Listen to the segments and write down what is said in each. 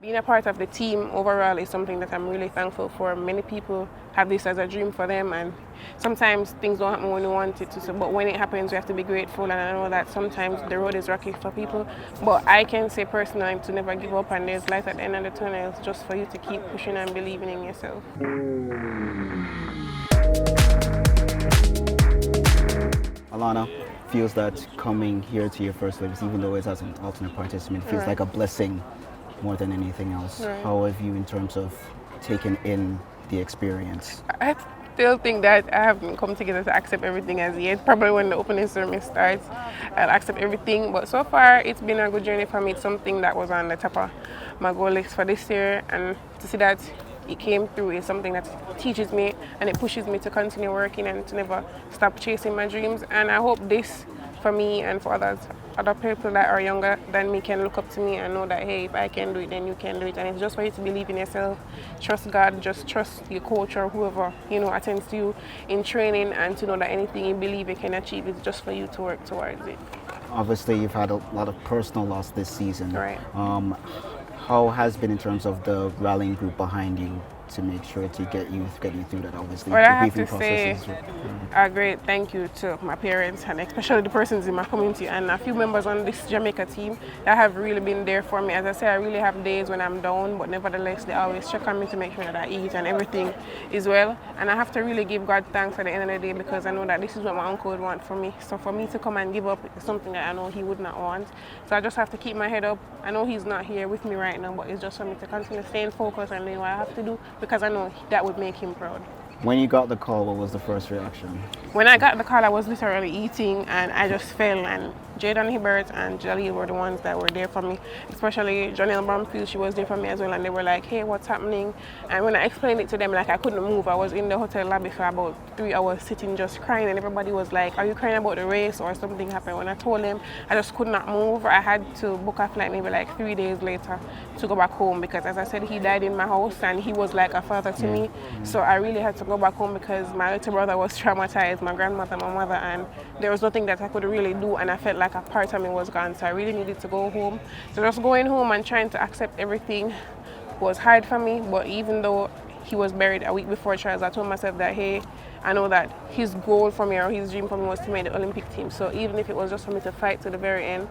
Being a part of the team overall is something that I'm really thankful for. Many people have this as a dream for them, and sometimes things don't happen when you want it to. So, but when it happens, we have to be grateful. And I know that sometimes the road is rocky for people, but I can say personally to never give up, and there's light at the end of the tunnel. It's just for you to keep pushing and believing in yourself. Alana feels that coming here to your first Olympics, even though it's as an alternate participant, feels like a blessing more than anything else. Right. How have you, in terms of taking in the experience? I still think that I haven't come together to accept everything as yet. Probably when the opening ceremony starts, I'll accept everything. But so far, it's been a good journey for me. It's something that was on the top of my goal list for this year, and to see that it came through is something that teaches me and it pushes me to continue working and to never stop chasing my dreams. And I hope this, for me and for other people that are younger than me, can look up to me and know that, hey, if I can do it, then you can do it. And it's just for you to believe in yourself, trust God, just trust your coach or whoever, attends to you in training, and to know that anything you believe you can achieve is just for you to work towards it. Obviously, you've had a lot of personal loss this season. Right. How has been in terms of the rallying group behind you to make sure to get you through that, obviously? Well, I have to say a great thank you to my parents, and especially the persons in my community and a few members on this Jamaica team that have really been there for me. As I say, I really have days when I'm down, but nevertheless, they always check on me to make sure that I eat and everything is well. And I have to really give God thanks at the end of the day, because I know that this is what my uncle would want for me. So for me to come and give up is something that I know he would not want. So I just have to keep my head up. I know he's not here with me right now, but it's just for me to continue staying focused and doing what I have to do, because I know that would make him proud. When you got the call, what was the first reaction? When I got the call, I was literally eating and I just fell, and Jaden Hibbert and Jaleel were the ones that were there for me, especially Janelle Bromfield. She was there for me as well, and they were like, hey, what's happening? And when I explained it to them, like, I couldn't move. I was in the hotel lobby for about 3 hours sitting just crying, and everybody was like, are you crying about the race or something happened? When I told them, I just could not move. I had to book a flight maybe like 3 days later to go back home, because as I said, he died in my house and he was like a father to me. So I really had to go back home because my little brother was traumatized, my grandmother, my mother, and there was nothing that I could really do, and I felt like a part of me was gone. So I really needed to go home. So just going home and trying to accept everything was hard for me. But even though he was buried a week before trials, I told myself that, hey, I know that his goal for me, or his dream for me, was to make the Olympic team. So even if it was just for me to fight to the very end,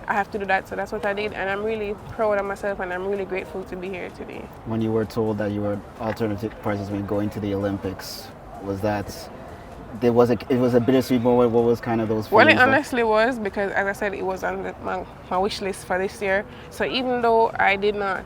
I have to do that. So that's what I did, and I'm really proud of myself, and I'm really grateful to be here today. When you were told that you were alternative participant going to the Olympics, was that it was a bittersweet moment? What was kind of those feelings? Well, it honestly was, because as I said, it was on my wish list for this year. So even though I did not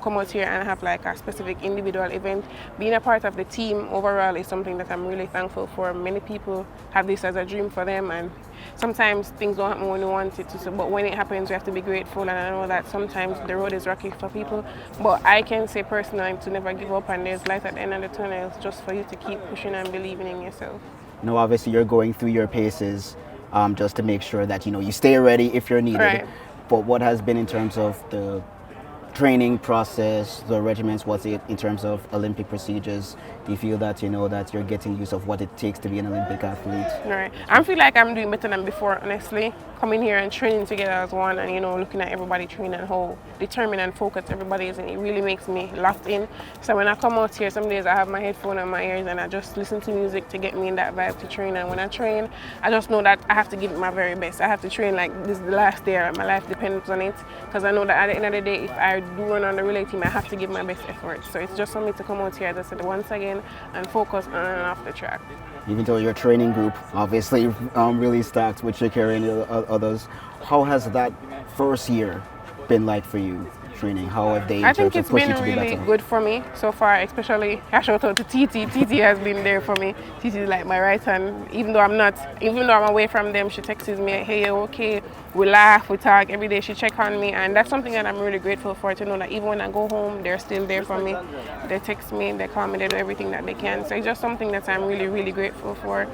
come out here and have like a specific individual event, being a part of the team overall is something that I'm really thankful for. Many people have this as a dream for them, and sometimes things don't happen when you want it to. So, but when it happens, we have to be grateful, and I know that sometimes the road is rocky for people, but I can say personally to never give up, and there's light at the end of the tunnel. It's just for you to keep pushing and believing in yourself. Obviously you're going through your paces just to make sure that you stay ready if you're needed. Right. But what has been in terms of the training process, the regiments, what's it in terms of Olympic procedures? Do you feel that that you're getting use of what it takes to be an Olympic athlete? Right. I feel like I'm doing better than before, honestly. Coming here and training together as one, and looking at everybody training and how determined and focused everybody is, and it really makes me locked in. So when I come out here, some days I have my headphone on my ears and I just listen to music to get me in that vibe to train. And when I train, I just know that I have to give it my very best. I have to train like this is the last day. My life depends on it, because I know that at the end of the day, if I do run on the relay team, I have to give my best effort. So it's just for me to come out here, as I said, once again, and focus on and off the track. Even though your training group obviously really stacked with Shakira and others, how has that first year been like for you training? How have they I think it's pushed been you to be really better? good for me so far, especially I shout out to Titi. Titi has been there for me. Titi is like my right hand. Even though I'm away from them, she texts me, hey, you okay? We laugh, we talk every day. She checks on me, and that's something that I'm really grateful for, to know that even when I go home, they're still there for me. They text me, they call me, they do everything that they can. So it's just something that I'm really, really grateful for.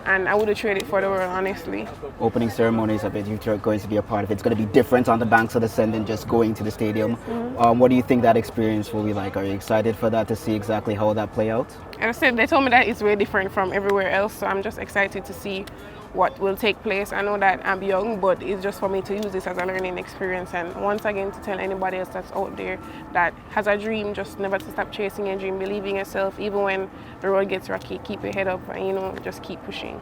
And I wouldn't trade it for the world, honestly. Opening ceremonies, I bet you're going to be a part of it. It's going to be different on the banks of the Seine than just going to the stadium. Mm-hmm. What do you think that experience will be like? Are you excited for that, to see exactly how that play out? And I said, they told me that it's very different from everywhere else, so I'm just excited to see what will take place. I know that I'm young, but it's just for me to use this as a learning experience. And once again, to tell anybody else that's out there that has a dream, just never to stop chasing your dream, believe in yourself, even when the road gets rocky, keep your head up and, just keep pushing.